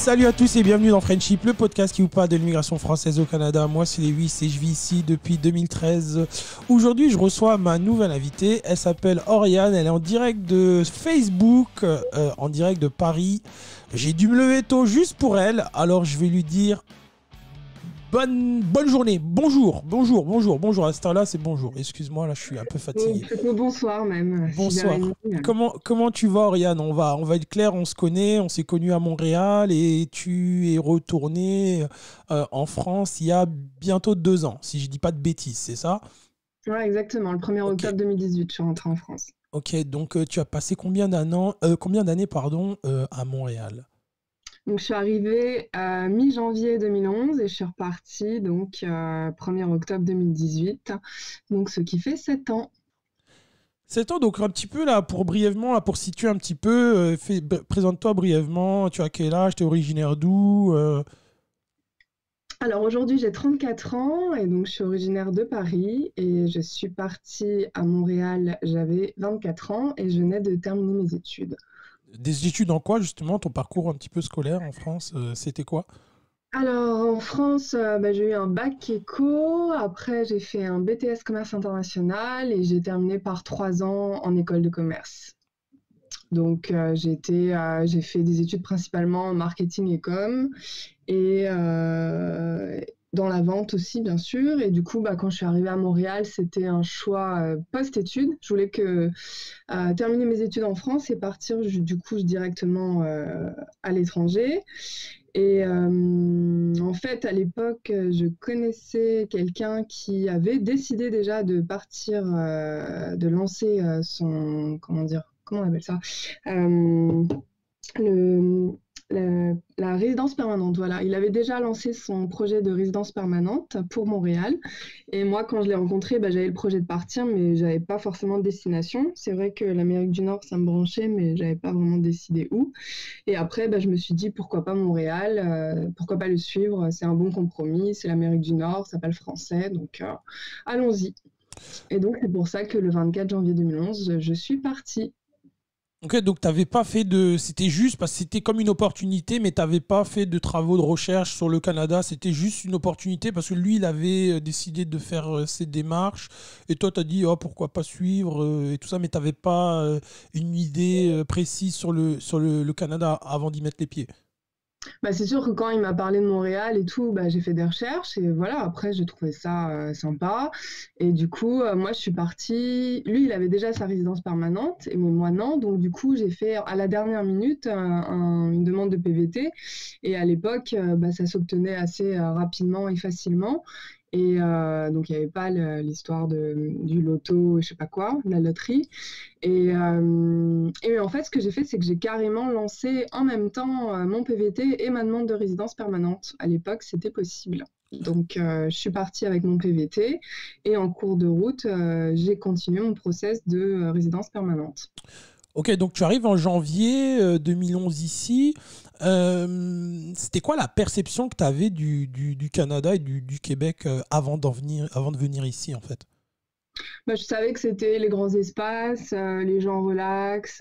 Salut à tous et bienvenue dans Friendship, le podcast qui vous parle de l'immigration française au Canada. Moi, c'est Lewis et je vis ici depuis 2013. Aujourd'hui, je reçois ma nouvelle invitée. Elle s'appelle Oriane. Elle est en direct de Facebook, en direct de Paris. J'ai dû me lever tôt juste pour elle. Alors, je vais lui dire bonne journée. Bonjour. À cette heure-là, c'est bonjour. Excuse-moi, là, je suis un peu fatigué. Plutôt bonsoir même. Bonsoir. 6h30. Comment tu vas, Oriane? On va être clair, on se connaît, on s'est connus à Montréal et tu es retourné en France il y a bientôt 2 ans, si je dis pas de bêtises, c'est ça? Ouais, exactement. Le 1er Ok, octobre 2018, je suis rentrée en France. ok. Donc tu as passé combien d'années, pardon, à Montréal? Donc, je suis arrivée mi-janvier 2011 et je suis repartie donc 1er octobre 2018. Donc, ce qui fait 7 ans. 7 ans, donc un petit peu là, pour situer un petit peu, présente-toi brièvement, tu as quel âge, tu es originaire d'où? Alors aujourd'hui, j'ai 34 ans et donc je suis originaire de Paris et je suis partie à Montréal, j'avais 24 ans et je venais de terminer mes études. Des études en quoi, justement, ton parcours un petit peu scolaire en France, c'était quoi? Alors, en France, j'ai eu un bac éco. Après, j'ai fait un BTS commerce international et j'ai terminé par 3 ans en école de commerce. Donc, j'ai fait des études principalement en marketing et com et dans la vente aussi, bien sûr. Et du coup, quand je suis arrivée à Montréal, c'était un choix post-études. Je voulais terminer mes études en France et partir du coup directement à l'étranger. Et en fait, à l'époque, je connaissais quelqu'un qui avait décidé déjà de partir, de lancer comment on appelle ça? Euh, le, la résidence permanente, voilà. Il avait déjà lancé son projet de résidence permanente pour Montréal. Et moi, quand je l'ai rencontré, j'avais le projet de partir, mais j'avais pas forcément de destination. C'est vrai que l'Amérique du Nord, ça me branchait, mais j'avais pas vraiment décidé où. Et après, je me suis dit, pourquoi pas Montréal, pourquoi pas le suivre, c'est un bon compromis, c'est l'Amérique du Nord, ça parle français, donc allons-y. Et donc, c'est pour ça que le 24 janvier 2011, je suis partie. Ok, donc t'avais pas fait de... C'était juste parce que c'était comme une opportunité, mais t'avais pas fait de travaux de recherche sur le Canada. C'était juste une opportunité parce que lui, il avait décidé de faire ses démarches. Et toi, t'as dit, oh, pourquoi pas suivre et tout ça, mais t'avais pas une idée précise sur le Canada avant d'y mettre les pieds. C'est sûr que quand il m'a parlé de Montréal et tout, j'ai fait des recherches et voilà, après j'ai trouvé ça sympa. Et du coup, moi je suis partie. Lui, il avait déjà sa résidence permanente, mais moi non. Donc du coup, j'ai fait à la dernière minute une demande de PVT. Et à l'époque, ça s'obtenait assez rapidement et facilement. Et donc il n'y avait pas l'histoire du loto, je sais pas quoi, de la loterie. Et en fait, ce que j'ai fait, c'est que j'ai carrément lancé en même temps mon PVT et ma demande de résidence permanente. À l'époque, c'était possible. Donc, je suis partie avec mon PVT et en cours de route, j'ai continué mon process de résidence permanente. Ok, donc tu arrives en janvier 2011 ici. C'était quoi la perception que tu avais du Canada et du Québec avant de venir ici, en fait? Je savais que c'était les grands espaces, les gens relax,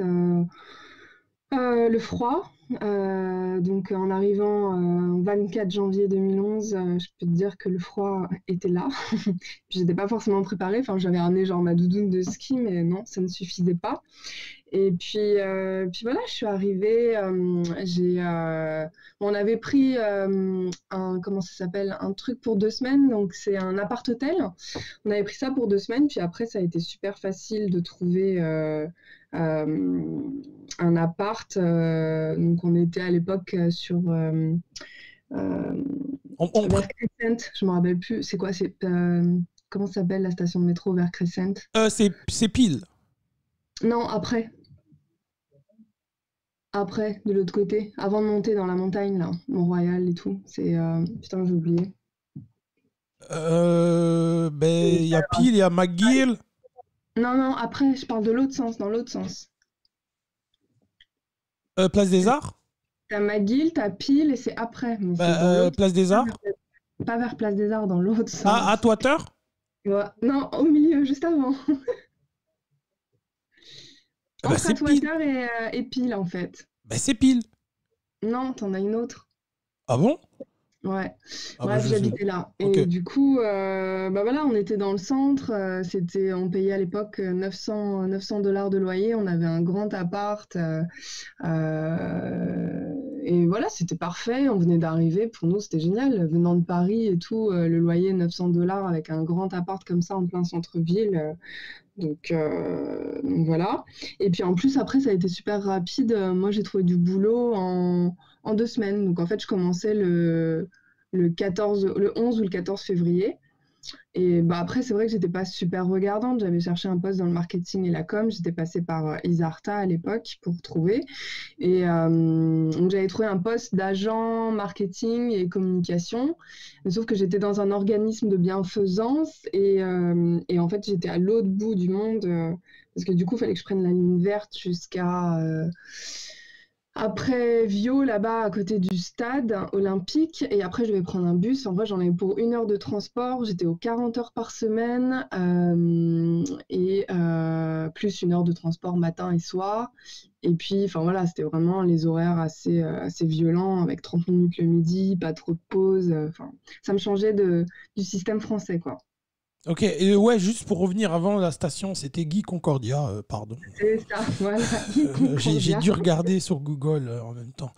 le froid. Donc, en arrivant 24 janvier 2011, je peux te dire que le froid était là. J'étais pas forcément préparée. Enfin, j'avais ramené genre ma doudoune de ski, mais non, ça ne suffisait pas. Et puis voilà, je suis arrivée. On avait pris comment ça s'appelle, un truc pour 2 semaines. Donc c'est un appart-hôtel. On avait pris ça pour 2 semaines. Puis après, ça a été super facile de trouver un appart. Donc on était à l'époque sur euh, On- on pr- vers Crescent. Je me rappelle plus. C'est quoi? Comment ça s'appelle la station de métro vers Crescent? c'est pile. Non, après. Après, de l'autre côté, avant de monter dans la montagne, là, Mont-Royal et tout. Putain, j'ai oublié. Il y a pile, il y a McGill. Non, non, après, je parle de l'autre sens, dans l'autre sens. Place des Arts. T'as McGill, t'as Peel et c'est après, mais c'est dans l'autre, Place des Arts. pas vers Place des Arts, dans l'autre À sens. Atwater. Ouais. Non, au milieu, juste avant. Entre C'est pile. Atwater et Peel, en fait. C'est pile. Non, t'en as une autre. Ah bon? Ouais, Ah bah bref, je sais. j'habitais là. Ok. Et du coup, bah voilà, on était dans le centre. On payait à l'époque 900 dollars de loyer. On avait un grand appart. Et voilà, c'était parfait. On venait d'arriver. Pour nous, c'était génial. Venant de Paris et tout, le loyer 900 dollars avec un grand appart comme ça en plein centre-ville. Donc voilà. Et puis en plus, après, ça a été super rapide. Moi, j'ai trouvé du boulot en 2 semaines. Donc en fait, je commençais le 11 ou le 14 février. Et bah, après, c'est vrai que j'étais pas super regardante. J'avais cherché un poste dans le marketing et la com. J'étais passée par Isarta à l'époque pour trouver. Et donc j'avais trouvé un poste d'agent marketing et communication. Mais sauf que j'étais dans un organisme de bienfaisance et en fait j'étais à l'autre bout du monde parce que du coup il fallait que je prenne la ligne verte jusqu'à après Vio là-bas à côté du stade olympique et après je devais prendre un bus. En vrai j'en avais pour 1 heure de transport. J'étais aux 40 heures par semaine et plus 1 heure de transport matin et soir. Et puis, enfin voilà, c'était vraiment les horaires assez violents, avec 30 minutes le midi, pas trop de pause. Enfin, ça me changeait du système français, quoi. Ok, et ouais, juste pour revenir avant la station, c'était Guy Concordia, pardon. C'est ça, voilà, Guy J'ai Concordia. dû regarder sur Google en même temps.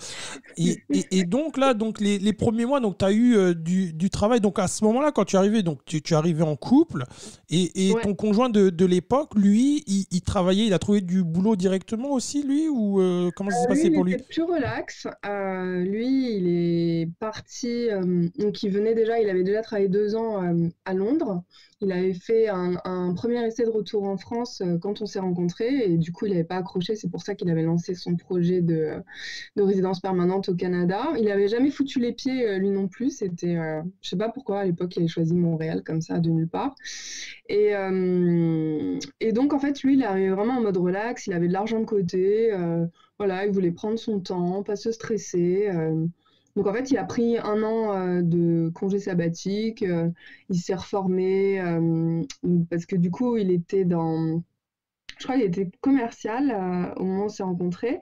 Et donc là, donc les premiers mois, donc tu as eu du travail. Donc à ce moment-là, quand tu es arrivé, donc tu es arrivé en couple et Ouais. ton conjoint de l'époque, lui, il travaillait, il a trouvé du boulot directement aussi, lui, ou comment ça s'est Lui, passé il pour lui? était plus relax. Lui, il est parti. Donc, il avait déjà travaillé 2 ans à Londres. Il avait fait un premier essai de retour en France quand on s'est rencontrés. Et du coup, il n'avait pas accroché. C'est pour ça qu'il avait lancé son projet de résidence permanente au Canada. Il n'avait jamais foutu les pieds, lui non plus. Je sais pas pourquoi, à l'époque, il avait choisi Montréal comme ça, de nulle part. Et donc, en fait, lui, il est arrivé vraiment en mode relax. Il avait de l'argent de côté. Voilà, il voulait prendre son temps, pas se stresser. Donc en fait, il a pris 1 an de congé sabbatique. Il s'est reformé parce que du coup, je crois qu'il était commercial au moment où on s'est rencontrés,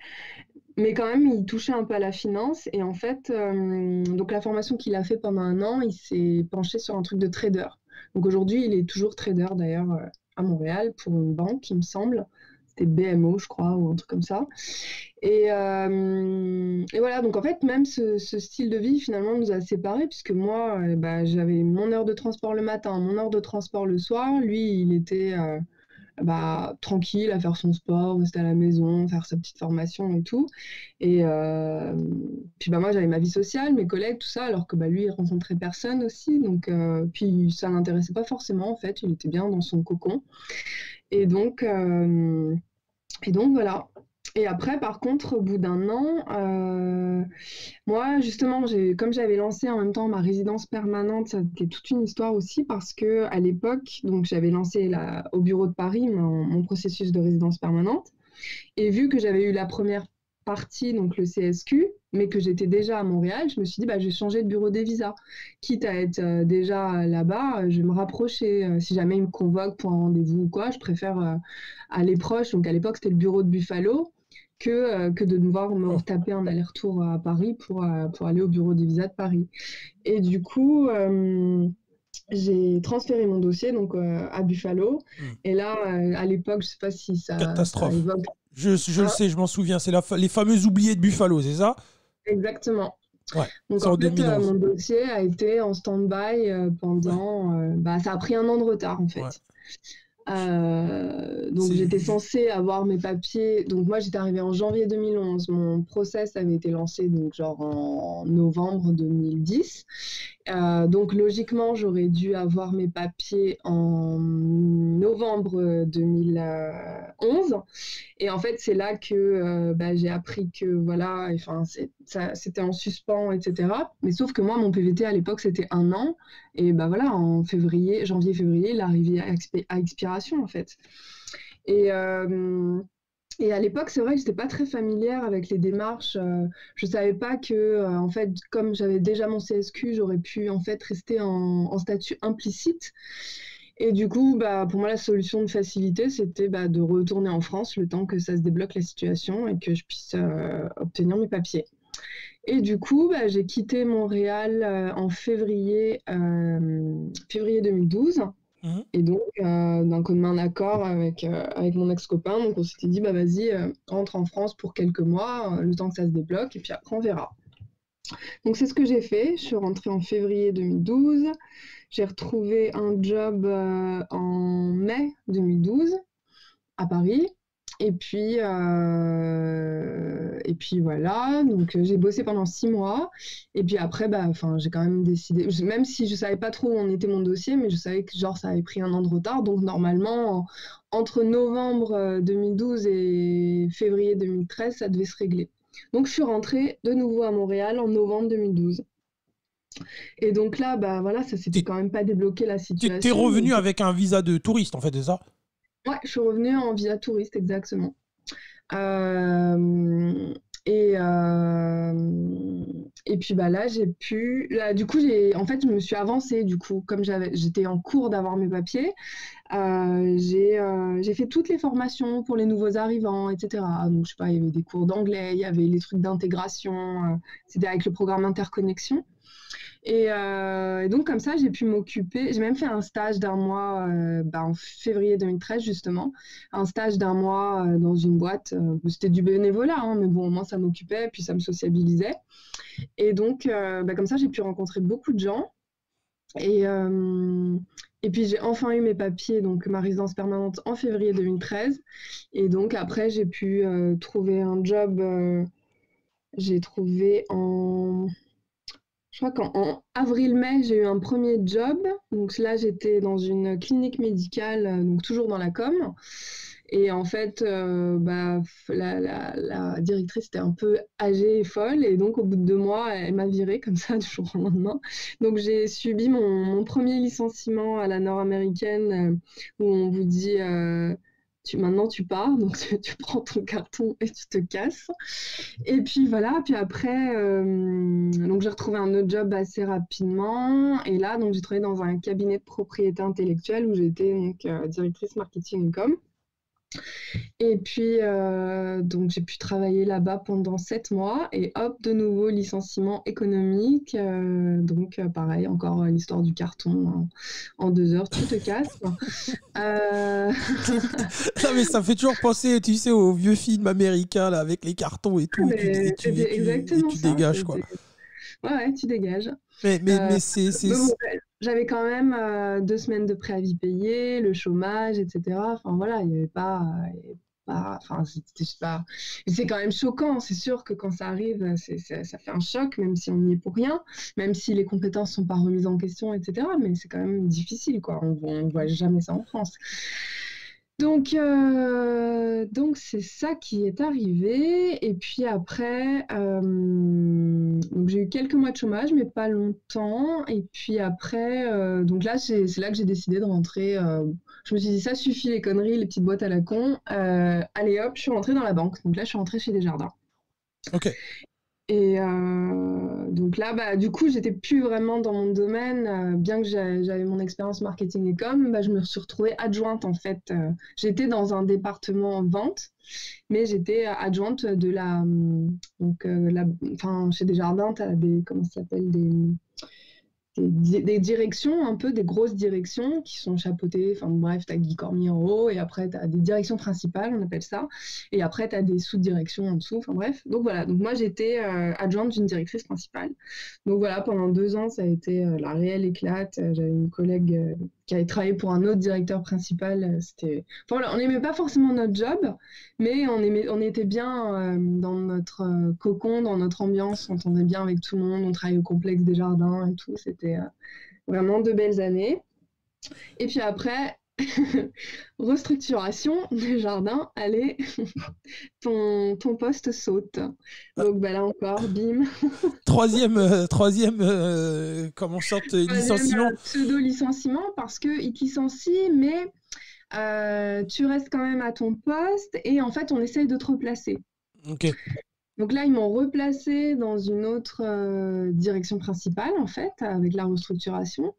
mais quand même, il touchait un peu à la finance. Et en fait, donc la formation qu'il a fait pendant 1 an, il s'est penché sur un truc de trader. Donc aujourd'hui, il est toujours trader d'ailleurs à Montréal pour une banque, il me semble. C'était BMO, je crois, ou un truc comme ça. Et voilà, donc en fait, même ce style de vie finalement nous a séparés, puisque moi, bah, j'avais mon heure de transport le matin, mon heure de transport le soir. Lui, il était bah, tranquille à faire son sport, rester à la maison, faire sa petite formation et tout. Et puis bah, moi, j'avais ma vie sociale, mes collègues, tout ça, alors que bah, lui, il rencontrait personne aussi. Donc, puis ça l'intéressait pas forcément, en fait, il était bien dans son cocon. Et donc, euh, et donc voilà. Et après, par contre, au bout d'1 an, moi, justement, comme j'avais lancé en même temps ma résidence permanente, c'était toute une histoire aussi parce que à l'époque, donc j'avais lancé au bureau de Paris mon processus de résidence permanente. Et vu que j'avais eu la première partie, donc le CSQ, mais que j'étais déjà à Montréal, je me suis dit, bah, je vais changer de bureau des visas. Quitte à être déjà là-bas, je vais me rapprocher. Si jamais ils me convoquent pour un rendez-vous ou quoi, je préfère aller proche. Donc à l'époque, c'était le bureau de Buffalo. Que de devoir me Oh, retaper un aller-retour à Paris pour aller au bureau des visas de Paris. Et du coup, j'ai transféré mon dossier donc, à Buffalo. hmm. Et là, à l'époque, je ne sais pas si ça Catastrophe. évoque. Je le Hein, sais, je m'en souviens. C'est les fameux oubliés de Buffalo, c'est ça? exactement. Ouais, Donc c'est en en fait, mon 2011. dossier a été en stand-by Ouais, pendant. Bah, ça a pris 1 an de retard en ouais. fait. Donc C'est j'étais censée avoir mes papiers. Donc moi j'étais arrivée en janvier 2011. Mon process avait été lancé donc genre en novembre 2010. Donc logiquement j'aurais dû avoir mes papiers en novembre 2011. Et en fait c'est là que bah, j'ai appris que voilà, enfin c'était en suspens, etc. Mais sauf que moi mon PVT à l'époque c'était 1 an. Et bah voilà, en janvier-février, il arrivait à expiration en fait. Et, euh, et à l'époque, c'est vrai que j'étais pas très familière avec les démarches. Je savais pas que, en fait, comme j'avais déjà mon CSQ, j'aurais pu en fait rester en statut implicite. Et du coup, bah, pour moi, la solution de facilité, c'était bah, de retourner en France le temps que ça se débloque la situation et que je puisse obtenir mes papiers. Et du coup, bah, j'ai quitté Montréal en février 2012. Mhm. Et donc, d'un commun accord avec mon ex-copain, donc on s'était dit, bah vas-y, rentre en France pour quelques mois, le temps que ça se débloque, et puis après on verra. Donc c'est ce que j'ai fait. Je suis rentrée en février 2012. J'ai retrouvé un job en mai 2012 à Paris. Et puis voilà, donc j'ai bossé pendant 6 mois. Et puis après, bah, j'ai quand même décidé, même si je savais pas trop où en était mon dossier, mais je savais que genre ça avait pris 1 an de retard. Donc normalement, entre novembre 2012 et février 2013, ça devait se régler. Donc je suis rentrée de nouveau à Montréal en novembre 2012. Et donc là, bah voilà, ça s'était T'es quand même pas débloqué la t'es situation. revenu Donc avec un visa de touriste, en fait, c'est ça? ouais, je suis revenue en visa touriste, exactement. Euh, et, euh, et puis bah là, du coup, en fait, je me suis avancée, du coup, comme j'étais en cours d'avoir mes papiers, j'ai fait toutes les formations pour les nouveaux arrivants, etc. Donc, je sais pas, il y avait des cours d'anglais, il y avait les trucs d'intégration, c'était avec le programme Interconnexion. Et donc, comme ça, j'ai pu m'occuper. J'ai même fait un stage d'1 mois en février 2013, justement. Un stage d'1 mois dans une boîte. C'était du bénévolat, hein, mais bon, au moins, ça m'occupait, puis ça me sociabilisait. Et donc, comme ça, j'ai pu rencontrer beaucoup de gens. Et, euh, et puis, j'ai enfin eu mes papiers, donc ma résidence permanente en février 2013. Et donc, après, j'ai pu trouver un job. J'ai trouvé je crois qu'en avril-mai, j'ai eu un premier job. Donc là, j'étais dans une clinique médicale, donc toujours dans la com. Et en fait, la directrice était un peu âgée et folle. Et donc, au bout de 2 mois, elle m'a virée comme ça, du jour au lendemain. Donc, j'ai subi mon premier licenciement à la nord-américaine, où on vous dit maintenant tu pars, donc tu prends ton carton et tu te casses. Et puis voilà, puis après, donc j'ai retrouvé un autre job assez rapidement. Et là, donc j'ai travaillé dans un cabinet de propriété intellectuelle où j'étais donc directrice marketing et com. Et puis donc j'ai pu travailler là-bas pendant 7 mois et hop, de nouveau licenciement économique. Donc pareil, encore l'histoire du carton. En 2 heures, tu te casses. Euh, Non, mais ça fait toujours penser, tu sais, aux vieux films américains là, avec les cartons et tout, mais c'était et exactement tu ça. dégages, quoi. Ouais, tu dégages. Mais Mais bon, j'avais quand même 2 semaines de préavis payés, le chômage, etc. Enfin voilà, il n'y avait pas, enfin c'est pas, c'est quand même choquant. C'est sûr que quand ça arrive, ça fait un choc, même si on n'y est pour rien, même si les compétences sont pas remises en question, etc. Mais c'est quand même difficile, quoi. On voit jamais ça en France. Donc c'est ça qui est arrivé. Et puis après, donc j'ai eu quelques mois de chômage, mais pas longtemps. Et puis après, donc là, c'est là que j'ai décidé de rentrer. Je me suis dit, ça suffit les conneries, les petites boîtes à la con. Allez hop, je suis rentrée dans la banque. Donc là, je suis rentrée chez Desjardins. ok. Et donc là, du coup, j'étais plus vraiment dans mon domaine. Bien que j'avais mon expérience marketing et com, je me suis retrouvée adjointe en fait. J'étais dans un département vente, mais j'étais adjointe de enfin, chez Desjardins, tu as comment ça s'appelle, des directions, un peu des grosses directions qui sont chapeautées. Enfin bref, tu as Guy Cormier en haut et après tu as des directions principales, on appelle ça. Et après tu as des sous-directions en dessous. Enfin bref, donc voilà. Donc moi j'étais adjointe d'une directrice principale. Donc voilà, pendant 2 ans, ça a été la réelle éclate. J'avais une collègue qui avait travaillé pour un autre directeur principal. Enfin voilà, on n'aimait pas forcément notre job, mais on était bien dans notre cocon, dans notre ambiance, on s'entendait bien avec tout le monde, on travaillait au complexe des jardins et tout, c'était vraiment 2 belles années. Et puis après, restructuration des jardins, allez, ton poste saute. Donc là encore, bim. Troisième comment sorte Troisième licenciement. pseudo-licenciement parce qu'ils te licencient, mais tu restes quand même à ton poste et en fait, on essaye de te replacer. Ok. Donc là, ils m'ont replacée dans une autre direction principale, en fait, avec la restructuration,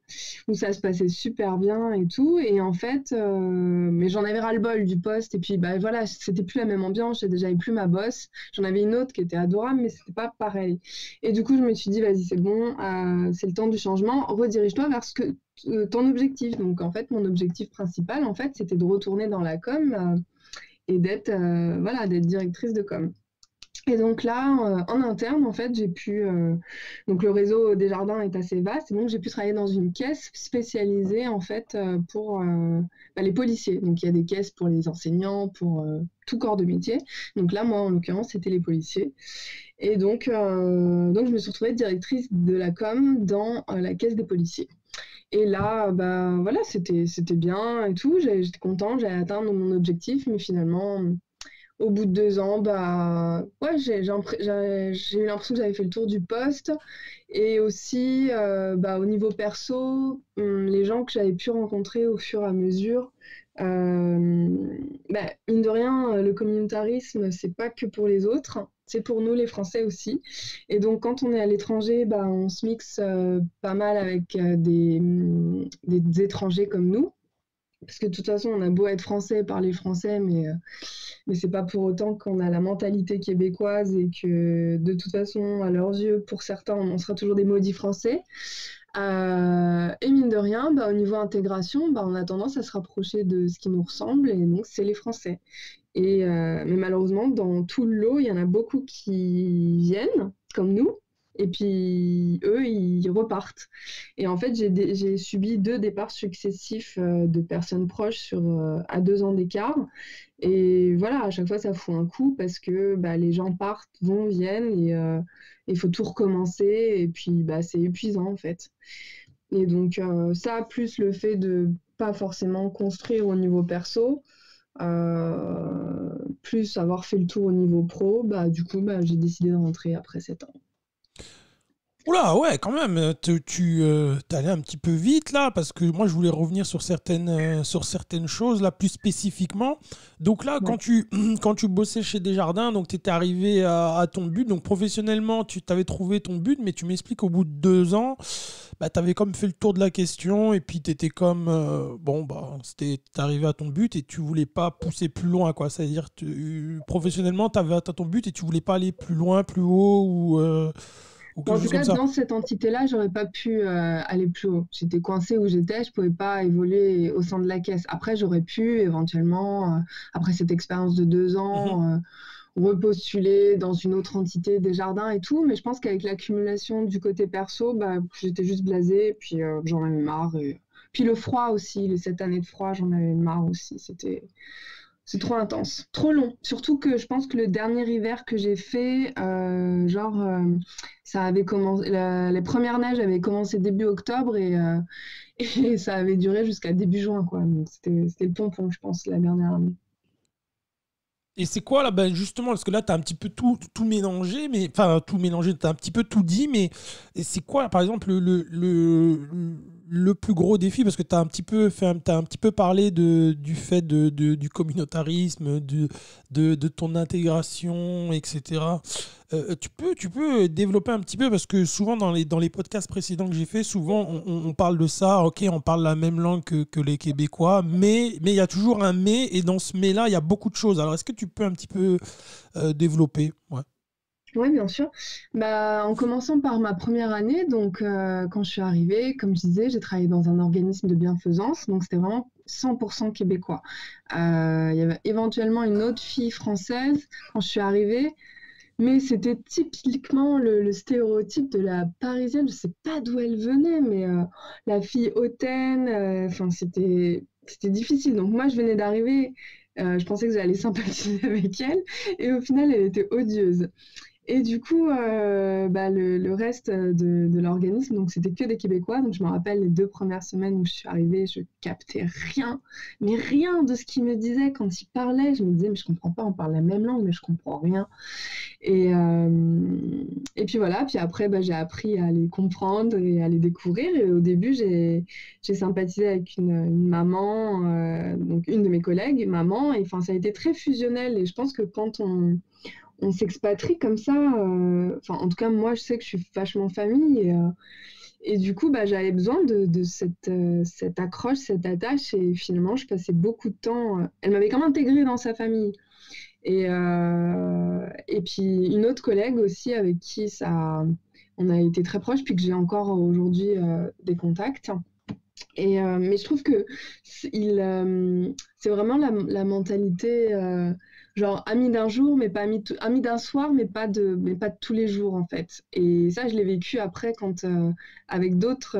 où ça se passait super bien et tout. Et en fait, mais j'en avais ras-le-bol du poste. Et puis, bah voilà, c'était plus la même ambiance. J'avais plus ma boss. J'en avais une autre qui était adorable, mais c'était pas pareil. Et du coup, je me suis dit, vas-y, c'est bon, c'est le temps du changement. Redirige-toi vers ton objectif. Donc, en fait, mon objectif principal, en fait, c'était de retourner dans la com et voilà, d'être directrice de com. Et donc là, en interne, en fait, j'ai pu. Donc le réseau Desjardins est assez vaste, et donc j'ai pu travailler dans une caisse spécialisée en fait pour les policiers. Donc il y a des caisses pour les enseignants, pour tout corps de métier. Donc là, moi, en l'occurrence, c'était les policiers. Et donc je me suis retrouvée directrice de la com dans la caisse des policiers. Et là, bah voilà, c'était bien et tout. J'étais contente, j'avais atteint mon objectif, mais finalement au bout de 2 ans, bah, ouais, j'ai eu l'impression que j'avais fait le tour du poste. Et aussi, bah, au niveau perso, les gens que j'avais pu rencontrer au fur et à mesure, bah, mine de rien, le communautarisme, c'est pas que pour les autres, c'est pour nous les Français aussi. Et donc, quand on est à l'étranger, bah, on se mixe pas mal avec des étrangers comme nous. Parce que de toute façon, on a beau être français, parler français, mais c'est pas pour autant qu'on a la mentalité québécoise et que de toute façon, à leurs yeux, pour certains, on sera toujours des maudits français. Et mine de rien, bah, au niveau intégration, bah, on a tendance à se rapprocher de ce qui nous ressemble, et donc c'est les Français. Mais malheureusement, dans tout le lot, il y en a beaucoup qui viennent, comme nous, et puis eux, ils repartent. Et en fait, j'ai subi 2 départs successifs de personnes proches à 2 ans d'écart. Et voilà, à chaque fois, ça fout un coup parce que bah, les gens partent, vont, viennent, et il faut tout recommencer. Et puis, bah, c'est épuisant, en fait. Et donc, ça, plus le fait de pas forcément construire au niveau perso, plus avoir fait le tour au niveau pro, bah, du coup, bah, j'ai décidé de rentrer après 7 ans. Oula, ouais, quand même, t'es allé un petit peu vite là, parce que moi je voulais revenir sur certaines choses là plus spécifiquement. Donc là, Ouais. quand tu bossais chez Desjardins, donc tu étais arrivé à ton but, donc professionnellement tu t'avais trouvé ton but, mais tu m'expliques qu'au bout de 2 ans, bah, tu avais comme fait le tour de la question, et puis tu étais comme, bon, bah, t'es arrivé à ton but et tu voulais pas pousser plus loin, quoi. C'est-à-dire, professionnellement, tu avais atteint ton but et tu voulais pas aller plus loin, plus haut ou Bon, quelque en tout chose comme cas, ça. dans cette entité-là, j'aurais pas pu aller plus haut. J'étais coincée où j'étais, je pouvais pas évoluer au sein de la caisse. Après, j'aurais pu éventuellement, après cette expérience de 2 ans, repostuler dans une autre entité des jardins et tout. Mais je pense qu'avec l'accumulation du côté perso, bah, j'étais juste blasée, et puis j'en avais marre. Puis le froid aussi, les 7 années de froid, j'en avais marre aussi. C'est trop intense, trop long. Surtout que je pense que le dernier hiver que j'ai fait, ça avait commencé, les premières neiges avaient commencé début octobre, et ça avait duré jusqu'à début juin, quoi. Donc c'était le pompon, je pense, la dernière année. Et c'est quoi là? Ben justement, parce que là, tu as un petit peu tout mélangé, mais enfin, tout mélangé, tu as un petit peu tout dit, mais c'est quoi, par exemple, le plus gros défi? Parce que tu as un petit peu t'as un petit peu parlé du fait du communautarisme, de ton intégration, etc. Tu peux développer un petit peu, parce que souvent dans les podcasts précédents que j'ai fait, souvent on parle de ça, ok, on parle la même langue que les Québécois, mais il y a toujours un mais, et dans ce mais-là, il y a beaucoup de choses. Alors est-ce que tu peux un petit peu développer? Ouais. Oui, bien sûr. Bah, en commençant par ma première année, donc quand je suis arrivée, comme je disais, j'ai travaillé dans un organisme de bienfaisance, donc c'était vraiment 100% québécois. Il y avait éventuellement une autre fille française quand je suis arrivée, mais c'était typiquement le stéréotype de la Parisienne. Je sais pas d'où elle venait, mais la fille hautaine, enfin c'était difficile. Donc moi, je venais d'arriver, je pensais que j'allais sympathiser avec elle, et au final, elle était odieuse. Et du coup, bah, le reste de l'organisme, donc c'était que des Québécois. Donc je me rappelle les 2 premières semaines où je suis arrivée, je captais rien, mais rien de ce qu'ils me disaient quand ils parlaient. Je me disais, mais je comprends pas, on parle la même langue, mais je comprends rien. Et puis voilà, puis après, bah, j'ai appris à les comprendre et à les découvrir. Et au début, j'ai sympathisé avec une maman, donc une de mes collègues, maman. Et enfin, ça a été très fusionnel. Et je pense que quand on s'expatrie comme ça. Enfin, en tout cas, moi, je sais que je suis vachement famille. Et du coup, bah, j'avais besoin de cette accroche, cette attache. Et finalement, je passais beaucoup de temps. Elle m'avait quand même intégrée dans sa famille. Et puis, une autre collègue aussi avec qui on a été très proches, puis que j'ai encore aujourd'hui des contacts. Mais je trouve que c'est vraiment la mentalité, genre ami d'un jour, mais pas ami d'un soir, mais pas de tous les jours en fait. Et ça, je l'ai vécu après avec d'autres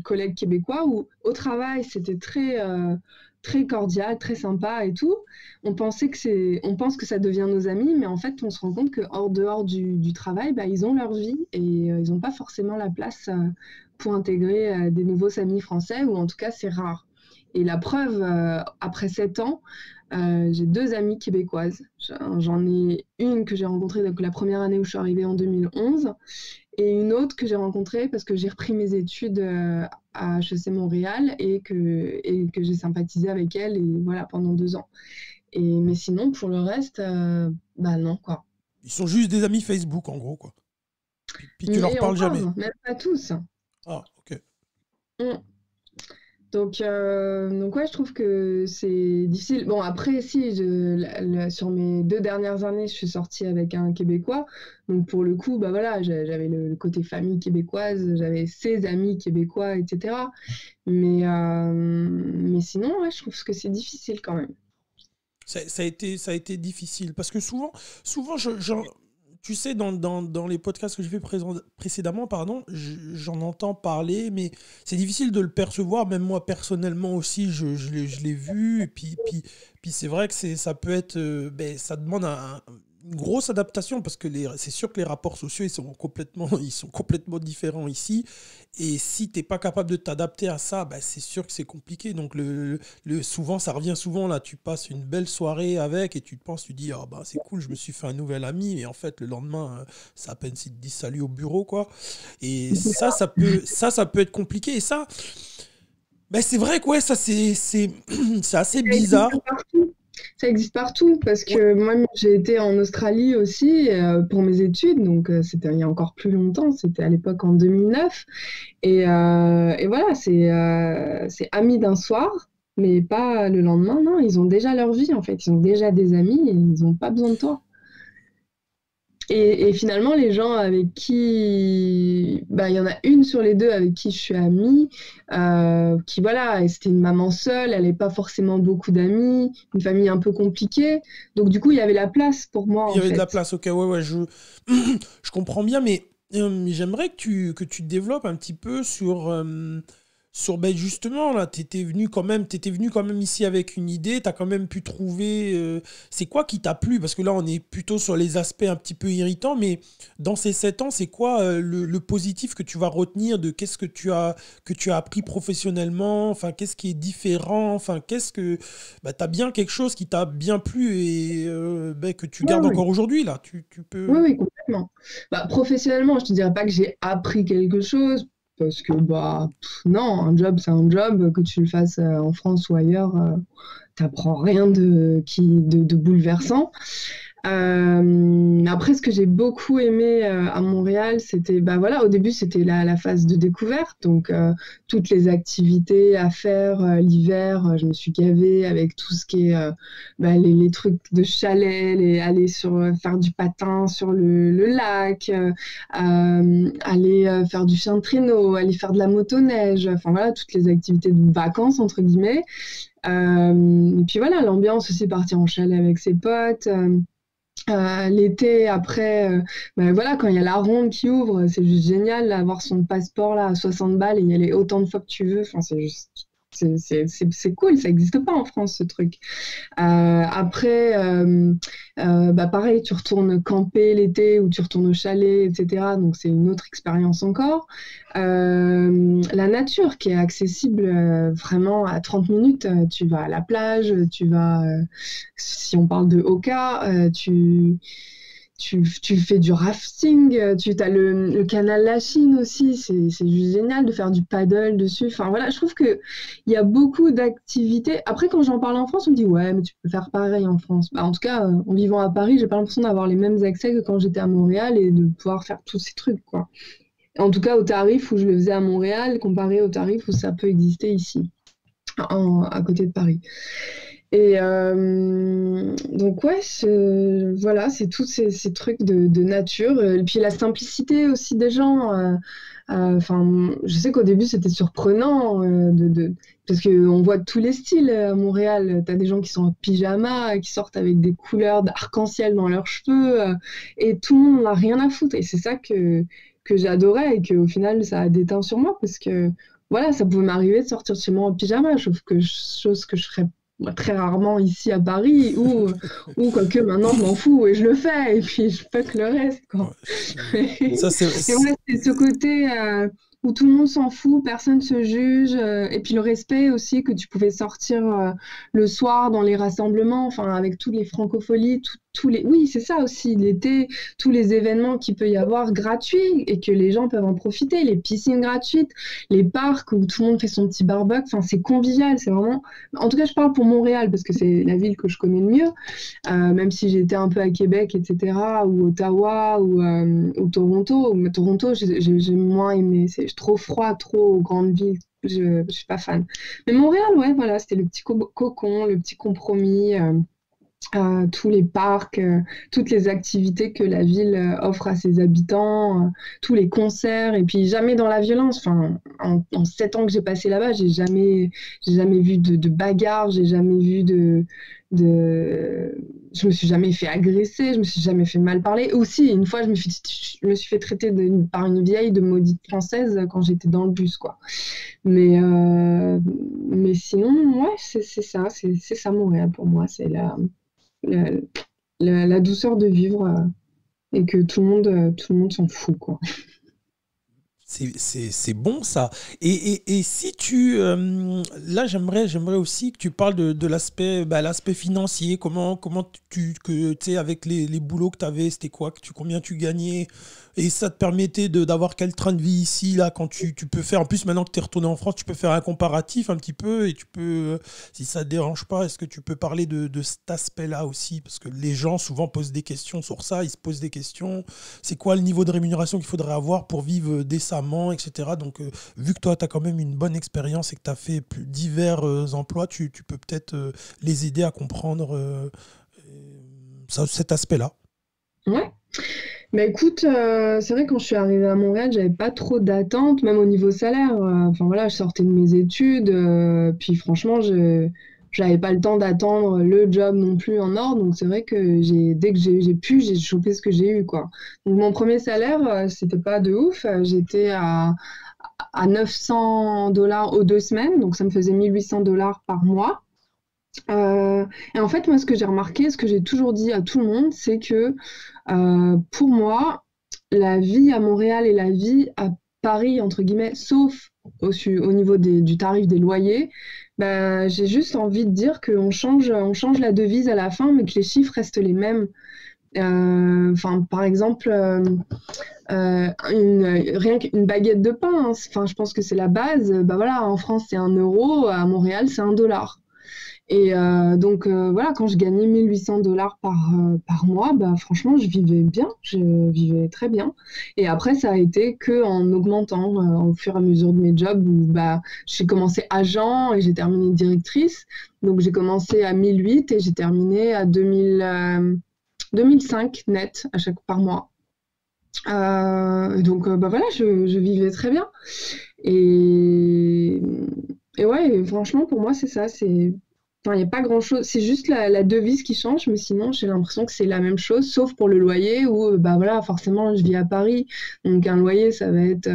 collègues québécois où au travail, c'était très cordial, très sympa et tout. On pense que ça devient nos amis, mais en fait, on se rend compte que hors dehors du travail, bah, ils ont leur vie et ils n'ont pas forcément la place pour intégrer des nouveaux amis français, ou en tout cas, c'est rare. Et la preuve, après 7 ans, j'ai 2 amies québécoises. J'en ai une que j'ai rencontrée donc, la première année où je suis arrivée en 2011, et une autre que j'ai rencontrée parce que j'ai repris mes études à HEC Montréal et que j'ai sympathisé avec elle et voilà, pendant 2 ans. Mais sinon, pour le reste, bah non, quoi. Ils sont juste des amis Facebook, en gros, quoi. Puis tu leur Et parles jamais. encore, même pas tous. Ah, ok. Mm. Donc ouais, je trouve que c'est difficile. Bon, après, si, sur mes 2 dernières années, je suis sortie avec un Québécois. Donc pour le coup, bah voilà, j'avais le côté famille québécoise, j'avais ses amis québécois, etc. Mais sinon, ouais, je trouve que c'est difficile quand même. Ça a été difficile parce que souvent tu sais, dans les podcasts que j'ai fait précédemment, pardon, j'en entends parler, mais c'est difficile de le percevoir. Même moi, personnellement aussi, je l'ai vu. Et puis c'est vrai que ça peut être. Ça demande une grosse adaptation parce que c'est sûr que les rapports sociaux, ils sont complètement différents ici. Et si tu n'es pas capable de t'adapter à ça, c'est sûr que c'est compliqué. Donc, souvent, ça revient souvent là. Tu passes une belle soirée avec et tu dis, ah bah c'est cool, je me suis fait un nouvel ami. Et en fait, le lendemain, c'est à peine s'il te dit salut au bureau, quoi. Et ça peut être compliqué. Et ça, c'est vrai que ouais, ça, c'est assez Ça existe bizarre. partout. Ça existe partout parce Ouais, que moi, j'ai été en Australie aussi pour mes études, donc c'était il y a encore plus longtemps, c'était à l'époque en 2009. Et voilà, c'est amis d'un soir, mais pas le lendemain, non, ils ont déjà leur vie en fait, ils ont déjà des amis et ils n'ont pas besoin de toi. Et finalement, les gens avec qui, bah, il y en a une sur les 2 avec qui je suis amie, qui voilà, c'était une maman seule, elle n'avait pas forcément beaucoup d'amis, une famille un peu compliquée. Donc du coup, il y avait la place pour moi il y en avait de la fait. place, ok, ouais, ouais, je comprends bien, mais j'aimerais que tu développes un petit peu sur justement, là, t'étais venu quand même ici avec une idée, t'as quand même pu trouver, c'est quoi qui t'a plu? Parce que là, on est plutôt sur les aspects un petit peu irritants, mais dans ces 7 ans, c'est quoi le positif que tu vas retenir de qu'est-ce que tu as appris professionnellement, enfin, qu'est-ce qui est différent, enfin, t'as bien quelque chose qui t'a bien plu et que tu Ouais, gardes ouais. encore aujourd'hui, là, tu Oui, peux... oui, complètement. Bah, professionnellement, je te dirais pas que j'ai appris quelque chose, parce que bah non, un job, c'est un job, que tu le fasses en France ou ailleurs, t'apprends rien de bouleversant. Après, ce que j'ai beaucoup aimé à Montréal, c'était, bah voilà, au début, c'était la phase de découverte, donc toutes les activités à faire l'hiver, je me suis gavée avec tout ce qui est bah, les trucs de chalet, aller faire du patin sur le lac, aller faire du chien de traîneau, aller faire de la motoneige, enfin voilà, toutes les activités de vacances, entre guillemets. Et puis voilà, l'ambiance aussi, partir en chalet avec ses potes. L'été, après, ben voilà, quand il y a la ronde qui ouvre, c'est juste génial, avoir son passeport là à 60 balles et y aller autant de fois que tu veux. Enfin, c'est cool, ça n'existe pas en France ce truc. Après, bah pareil, tu retournes camper l'été ou tu retournes au chalet, etc. Donc c'est une autre expérience encore. La nature qui est accessible vraiment à 30 minutes, tu vas à la plage, si on parle de Oka, tu fais du rafting, tu as le canal La Chine aussi, c'est juste génial de faire du paddle dessus. Enfin voilà, je trouve qu'il y a beaucoup d'activités. Après, quand j'en parle en France, on me dit ouais, mais tu peux faire pareil en France. Bah, en tout cas, en vivant à Paris, j'ai pas l'impression d'avoir les mêmes accès que quand j'étais à Montréal et de pouvoir faire tous ces trucs, quoi. En tout cas, au tarif où je le faisais à Montréal, comparé au tarif où ça peut exister ici, à côté de Paris. Et donc ouais, voilà, c'est tous ces trucs de nature. Et puis la simplicité aussi des gens. Enfin, je sais qu'au début c'était surprenant parce qu'on voit tous les styles à Montréal. T'as des gens qui sont en pyjama, qui sortent avec des couleurs d'arc-en-ciel dans leurs cheveux, et tout le monde n'a rien à foutre. Et c'est ça que j'adorais et qu'au final ça a déteint sur moi parce que voilà, ça pouvait m'arriver de sortir de chez moi en pyjama, chose que je ferais très rarement ici à Paris, ou quoique maintenant je m'en fous et je le fais, et puis je fuck le reste, quoi. Ça, Et voilà, c'est ce côté où tout le monde s'en fout, personne se juge, et puis le respect aussi que tu pouvais sortir le soir dans les rassemblements, enfin avec toutes les francopholies, tous les... Oui, c'est ça aussi, l'été, tous les événements qu'il peut y avoir gratuits et que les gens peuvent en profiter, les piscines gratuites, les parcs où tout le monde fait son petit barbecue, enfin c'est convivial, c'est vraiment... En tout cas, je parle pour Montréal parce que c'est la ville que je connais le mieux, même si j'étais un peu à Québec, etc., ou Ottawa, ou Toronto. Mais Toronto, j'ai moins aimé, c'est trop froid, trop grande ville, je suis pas fan. Mais Montréal, ouais, voilà, c'était le petit cocon, le petit compromis. Tous les parcs, toutes les activités que la ville offre à ses habitants, tous les concerts, et puis jamais dans la violence. Enfin, en 7 ans que j'ai passé là-bas, j'ai jamais vu de bagarre, j'ai jamais vu je me suis jamais fait agresser, je me suis jamais fait mal parler. Aussi, une fois, je me suis fait traiter par une vieille de maudite française quand j'étais dans le bus, quoi. Mais sinon, ouais, c'est ça Montréal pour moi, c'est la, la douceur de vivre, et que tout le monde s'en fout, quoi. C'est bon ça. Et si là, j'aimerais aussi que tu parles de l'aspect financier. Comment tu sais, avec les boulots que tu avais, c'était quoi, combien tu gagnais? Et ça te permettait d'avoir quel train de vie ici, là, quand tu peux faire, en plus maintenant que tu es retourné en France, tu peux faire un comparatif un petit peu et tu peux, si ça ne te dérange pas, est-ce que tu peux parler de cet aspect-là aussi? Parce que les gens souvent posent des questions sur ça, ils se posent des questions. C'est quoi le niveau de rémunération qu'il faudrait avoir pour vivre décemment, etc. Donc, vu que toi, tu as quand même une bonne expérience et que tu as fait divers emplois, tu peux peut-être les aider à comprendre cet aspect-là. Ouais. Mais écoute, c'est vrai, quand je suis arrivée à Montréal, j'avais pas trop d'attentes, même au niveau salaire. Enfin voilà, je sortais de mes études, puis franchement, j'avais pas le temps d'attendre le job non plus en or. Donc c'est vrai que dès que j'ai pu, j'ai chopé ce que j'ai eu, quoi. Donc mon premier salaire, c'était pas de ouf. J'étais à 900 $ aux 2 semaines, donc ça me faisait 1 800 $ par mois. Et en fait, moi, ce que j'ai remarqué, ce que j'ai toujours dit à tout le monde, c'est que pour moi, la vie à Montréal et la vie à Paris, entre guillemets, sauf au niveau du tarif des loyers, ben, j'ai juste envie de dire qu'on change la devise à la fin, mais que les chiffres restent les mêmes. Enfin, par exemple, rien qu'une baguette de pain, hein, enfin, je pense que c'est la base. Ben voilà, en France, c'est 1 euro, à Montréal, c'est 1 $. Et donc voilà, quand je gagnais 1 800 $ par mois, bah, franchement, je vivais bien, je vivais très bien. Et après, ça a été que en augmentant au fur et à mesure de mes jobs où bah, j'ai commencé agent et j'ai terminé directrice. Donc j'ai commencé à 1 800 et j'ai terminé à 2005 net par mois. Donc bah, voilà, je vivais très bien. Et, et ouais, franchement, pour moi, c'est ça. Enfin, il n'y a pas grand-chose. C'est juste la devise qui change, mais sinon, j'ai l'impression que c'est la même chose, sauf pour le loyer où, bah voilà, forcément, je vis à Paris. Donc, un loyer, ça va être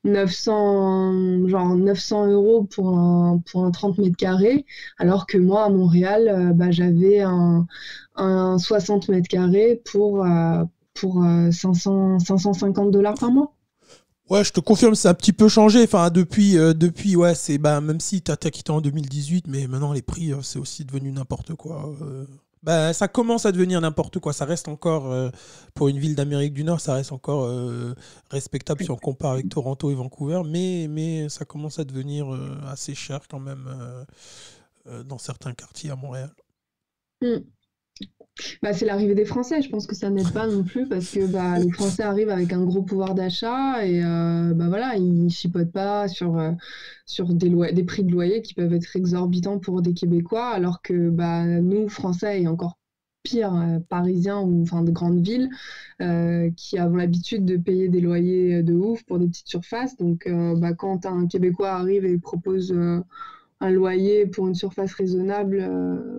900 € pour un 30 mètres carrés. Alors que moi, à Montréal, bah, j'avais un 60 mètres carrés pour 550 $ par mois. Ouais, je te confirme, c'est un petit peu changé. Enfin, depuis ouais, même si t'as quitté en 2018, mais maintenant les prix, c'est aussi devenu n'importe quoi. Bah, ça commence à devenir n'importe quoi. Ça reste encore, pour une ville d'Amérique du Nord, ça reste encore respectable si on compare avec Toronto et Vancouver, mais ça commence à devenir assez cher quand même dans certains quartiers à Montréal. Mm. Bah, c'est l'arrivée des Français, je pense que ça n'aide pas non plus parce que bah, les Français arrivent avec un gros pouvoir d'achat et bah, voilà, ils chipotent pas sur des prix de loyer qui peuvent être exorbitants pour des Québécois, alors que bah, nous, Français et encore pire, Parisiens ou enfin de grandes villes, qui avons l'habitude de payer des loyers de ouf pour des petites surfaces. Donc bah, quand un Québécois arrive et propose un loyer pour une surface raisonnable,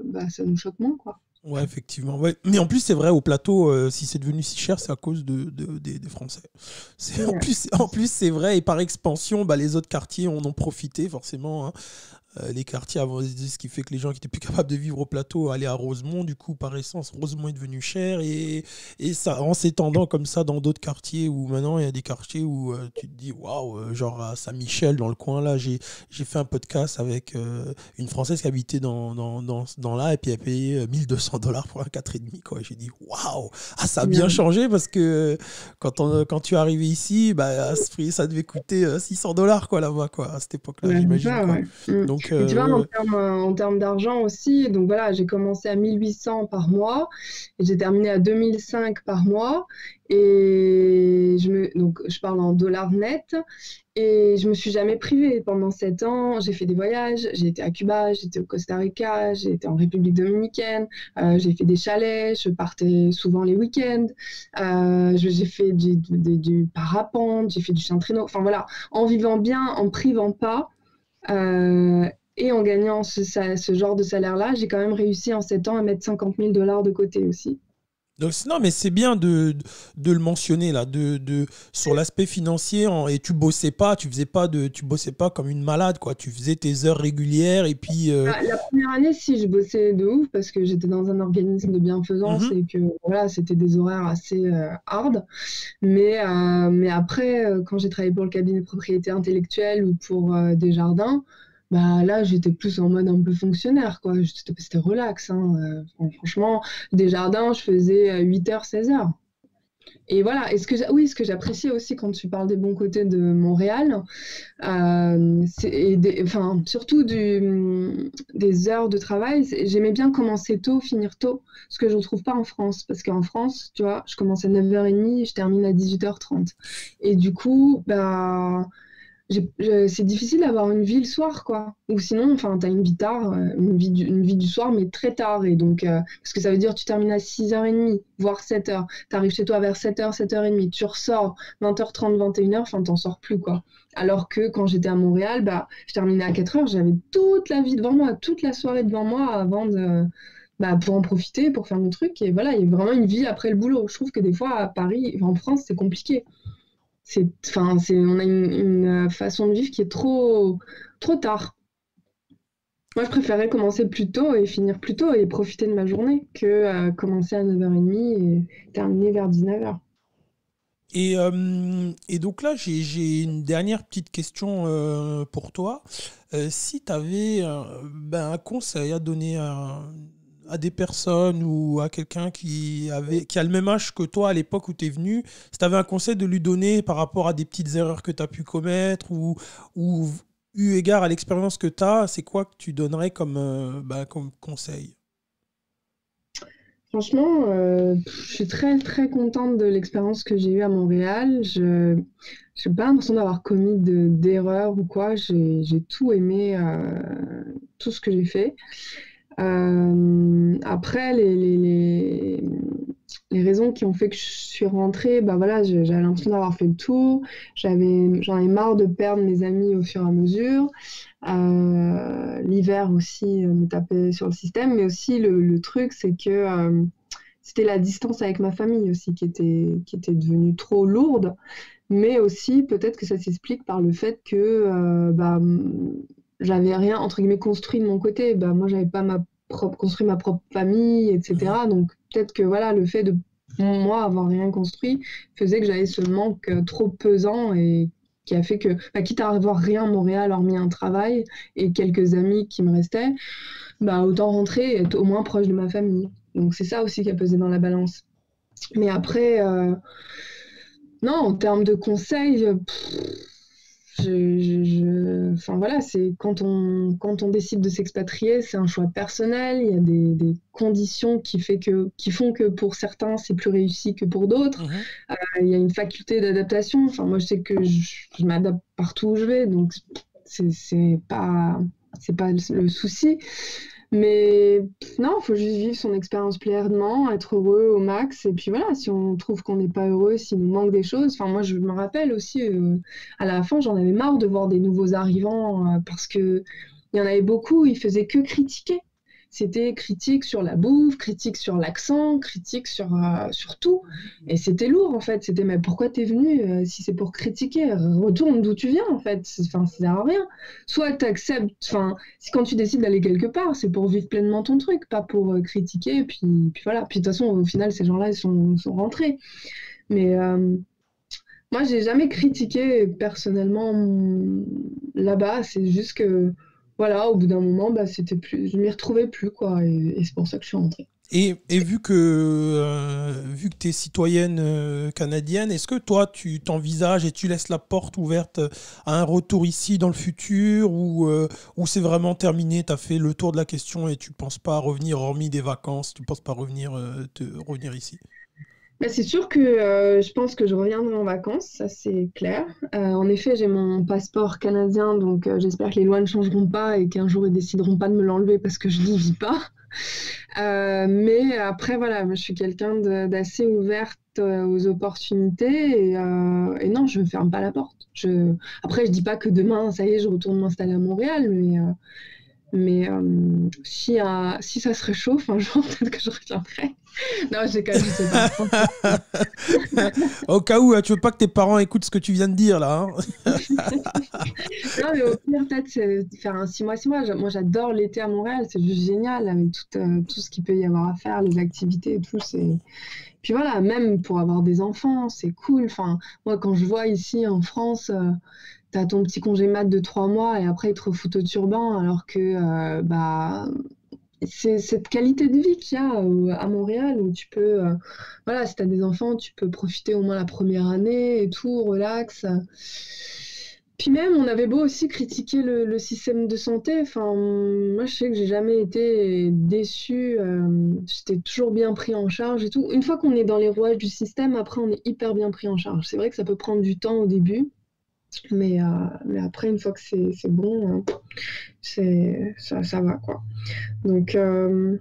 bah, ça nous choque moins, quoi. Ouais, effectivement. Ouais. Mais en plus, c'est vrai, au plateau, si c'est devenu si cher, c'est à cause des Français. Ouais. En plus, c'est vrai, et par expansion, bah, les autres quartiers en ont profité, forcément, hein. Les quartiers avant, ce qui fait que les gens qui étaient plus capables de vivre au plateau allaient à Rosemont. Du coup, par essence, Rosemont est devenu cher et ça en s'étendant comme ça dans d'autres quartiers où maintenant il y a des quartiers où tu te dis waouh, genre à Saint-Michel dans le coin là, j'ai fait un podcast avec une Française qui habitait dans là et puis elle payait 1200 $ pour un 4,5 quoi. J'ai dit waouh, ah, ça a bien Ouais. changé parce que quand tu es arrivé ici, bah, à ce prix, ça devait coûter 600 $ quoi là-bas quoi, à cette époque-là, Ouais, c'est j'imagine ça, quoi. ouais. Mm. Donc, Et tu vois, ouais, ouais. en termes d'argent aussi, donc voilà, j'ai commencé à 1800 par mois et j'ai terminé à 2005 par mois. Donc, je parle en dollars net et je me suis jamais privée. Pendant 7 ans, j'ai fait des voyages, j'ai été à Cuba, j'ai été au Costa Rica, j'ai été en République dominicaine, j'ai fait des chalets, je partais souvent les week-ends, j'ai fait du parapente, j'ai fait du chien de traîneau, enfin voilà, en vivant bien, en privant pas. Euh, et en gagnant ce genre de salaire-là, j'ai quand même réussi en 7 ans à mettre 50 000 $ de côté aussi. Donc, non, mais c'est bien de le mentionner là, sur l'aspect financier. Et tu bossais pas comme une malade, quoi. Tu faisais tes heures régulières et puis. La première année, si, je bossais de ouf parce que j'étais dans un organisme de bienfaisance Mhm. et que voilà, c'était des horaires assez hard. Mais après, quand j'ai travaillé pour le cabinet de propriété intellectuelle ou pour des jardins, bah là, j'étais plus en mode un peu fonctionnaire, quoi. C'était relax, hein. Franchement, des jardins, je faisais 8 heures, 16 heures. Et voilà, oui, ce que j'appréciais aussi quand tu parles des bons côtés de Montréal, enfin, surtout des heures de travail, j'aimais bien commencer tôt, finir tôt, ce que je ne retrouve pas en France. Parce qu'en France, tu vois, je commence à 9h30 et je termine à 18h30. Et du coup, bah, c'est difficile d'avoir une vie le soir, quoi. Ou sinon, enfin, tu as une vie tard, une vie du soir, mais très tard. Et donc, parce que ça veut dire que tu termines à 6h30, voire 7h. Tu arrives chez toi vers 7h, 7h30. Tu ressors 20h30, 21h, enfin, t'en sors plus, quoi. Alors que quand j'étais à Montréal, bah, je terminais à 4h, j'avais toute la vie devant moi, toute la soirée devant moi avant pour en profiter, pour faire mon truc. Et voilà, il y a vraiment une vie après le boulot. Je trouve que des fois, à Paris, en France, c'est compliqué. On a une façon de vivre qui est trop tard. Moi, je préférais commencer plus tôt et finir plus tôt et profiter de ma journée que commencer à 9h30 et terminer vers 19h. Et donc là, j'ai une dernière petite question pour toi. Si tu avais un conseil à donner à des personnes ou à quelqu'un qui a le même âge que toi à l'époque où tu es venu, si tu avais un conseil de lui donner par rapport à des petites erreurs que tu as pu commettre ou eu égard à l'expérience que tu as, c'est quoi que tu donnerais comme conseil? Franchement, je suis très très contente de l'expérience que j'ai eue à Montréal. Je n'ai pas l'impression d'avoir commis d'erreurs ou quoi. J'ai tout aimé, tout ce que j'ai fait. Après, les raisons qui ont fait que je suis rentrée, bah voilà, j'avais l'impression d'avoir fait le tour. J'en ai marre de perdre mes amis au fur et à mesure. L'hiver aussi me tapait sur le système, mais aussi le truc, c'est que c'était la distance avec ma famille aussi qui était devenue trop lourde. Mais aussi, peut-être que ça s'explique par le fait que j'avais rien, entre guillemets, construit de mon côté. Bah, moi, j'avais pas construit ma propre famille, Mhm. etc. Donc, peut-être que voilà, le fait de moi avoir rien construit faisait que j'avais ce manque trop pesant et qui a fait que, bah, quitte à avoir rien à Montréal, hormis un travail et quelques amis qui me restaient, bah, autant rentrer et être au moins proche de ma famille. Donc c'est ça aussi qui a pesé dans la balance. Mais après, non, en termes de conseils, enfin voilà, c'est quand on décide de s'expatrier, c'est un choix personnel. Il y a des conditions qui font que pour certains, c'est plus réussi que pour d'autres. Mhm. Il y a une faculté d'adaptation. Enfin, moi, je sais que je m'adapte partout où je vais, donc c'est pas le souci. Mais non, il faut juste vivre son expérience pleinement, être heureux au max. Et puis voilà, si on trouve qu'on n'est pas heureux, s'il nous manque des choses. Enfin, moi, je me rappelle aussi, à la fin, j'en avais marre de voir des nouveaux arrivants parce que il y en avait beaucoup, ils faisaient que critiquer. C'était critique sur la bouffe, critique sur l'accent, critique sur tout. Et c'était lourd, en fait. C'était, mais pourquoi t'es venu si c'est pour critiquer? Retourne d'où tu viens, en fait. Enfin, ça sert à rien. Soit t'acceptes, enfin, si quand tu décides d'aller quelque part, c'est pour vivre pleinement ton truc, pas pour critiquer. Et puis voilà. Puis de toute façon, au final, ces gens-là, ils sont rentrés. Mais moi, j'ai jamais critiqué personnellement là-bas. C'est juste que, voilà, au bout d'un moment, bah, c'était plus, je m'y retrouvais plus, quoi. Et c'est pour ça que je suis rentrée. Et vu que tu es citoyenne canadienne, est-ce que toi, tu t'envisages et tu laisses la porte ouverte à un retour ici dans le futur ou c'est vraiment terminé, tu as fait le tour de la question et tu ne penses pas revenir, hormis des vacances, tu ne penses pas revenir, revenir ici? Bah, c'est sûr que je pense que je reviendrai en vacances, ça c'est clair. En effet, j'ai mon passeport canadien, donc j'espère que les lois ne changeront pas et qu'un jour ils décideront pas de me l'enlever parce que je n'y vis pas. Mais après, voilà, moi, je suis quelqu'un d'assez ouverte aux opportunités et non, je ne ferme pas la porte. Après, je dis pas que demain, ça y est, je retourne m'installer à Montréal, mais si ça se réchauffe un jour, peut-être que je reviendrai. Non, je sais pas. Au cas où, tu veux pas que tes parents écoutent ce que tu viens de dire là, hein. Non, mais au pire, peut-être c'est faire un 6 mois, 6 mois. Moi, j'adore l'été à Montréal, c'est juste génial avec tout ce qu'il peut y avoir à faire, les activités et tout. Puis voilà, même pour avoir des enfants, c'est cool. Enfin, moi, quand je vois ici en France, t'as ton petit congé mat de 3 mois et après, ils te refoutent au turban, alors que bah, c'est cette qualité de vie qu'il y a à Montréal où tu peux, voilà, si t'as des enfants, tu peux profiter au moins la première année et tout, relax. Puis même, on avait beau aussi critiquer le système de santé. Enfin, moi, je sais que j'ai jamais été déçue. J'étais toujours bien pris en charge et tout. Une fois qu'on est dans les rouages du système, après, on est hyper bien pris en charge. C'est vrai que ça peut prendre du temps au début, mais après, une fois que c'est bon, ça va, quoi. Donc, ouais,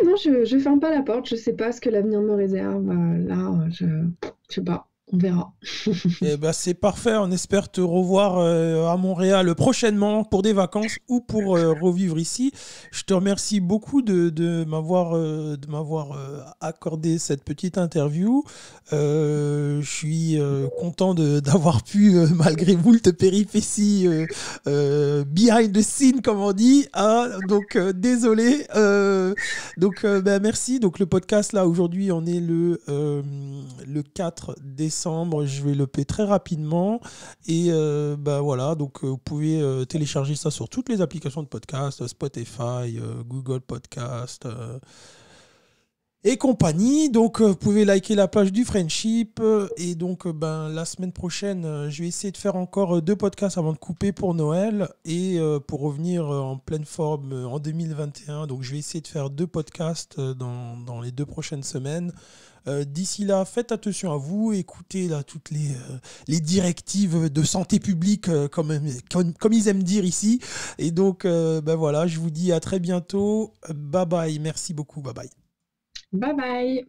non, je ferme pas la porte. Je sais pas ce que l'avenir me réserve. Là, je sais pas. On verra. Eh ben, c'est parfait, on espère te revoir à Montréal prochainement pour des vacances ou pour revivre ici. Je te remercie beaucoup de m'avoir accordé cette petite interview. Je suis content d'avoir pu, malgré moult péripéties, behind the scene, comme on dit, hein. Donc, désolé. Ben, merci. Donc, le podcast, là, aujourd'hui, on est le 4 décembre. Je vais le payer très rapidement. Et ben, voilà, donc vous pouvez télécharger ça sur toutes les applications de podcast, Spotify, Google Podcast et compagnie. Donc, vous pouvez liker la page du Friendship. Et donc, ben, la semaine prochaine, je vais essayer de faire encore 2 podcasts avant de couper pour Noël et pour revenir en pleine forme en 2021. Donc, je vais essayer de faire 2 podcasts dans les 2 prochaines semaines. D'ici là, faites attention à vous, écoutez là, toutes les directives de santé publique, comme ils aiment dire ici. Et donc, ben voilà, je vous dis à très bientôt. Bye bye, merci beaucoup, bye bye. Bye bye.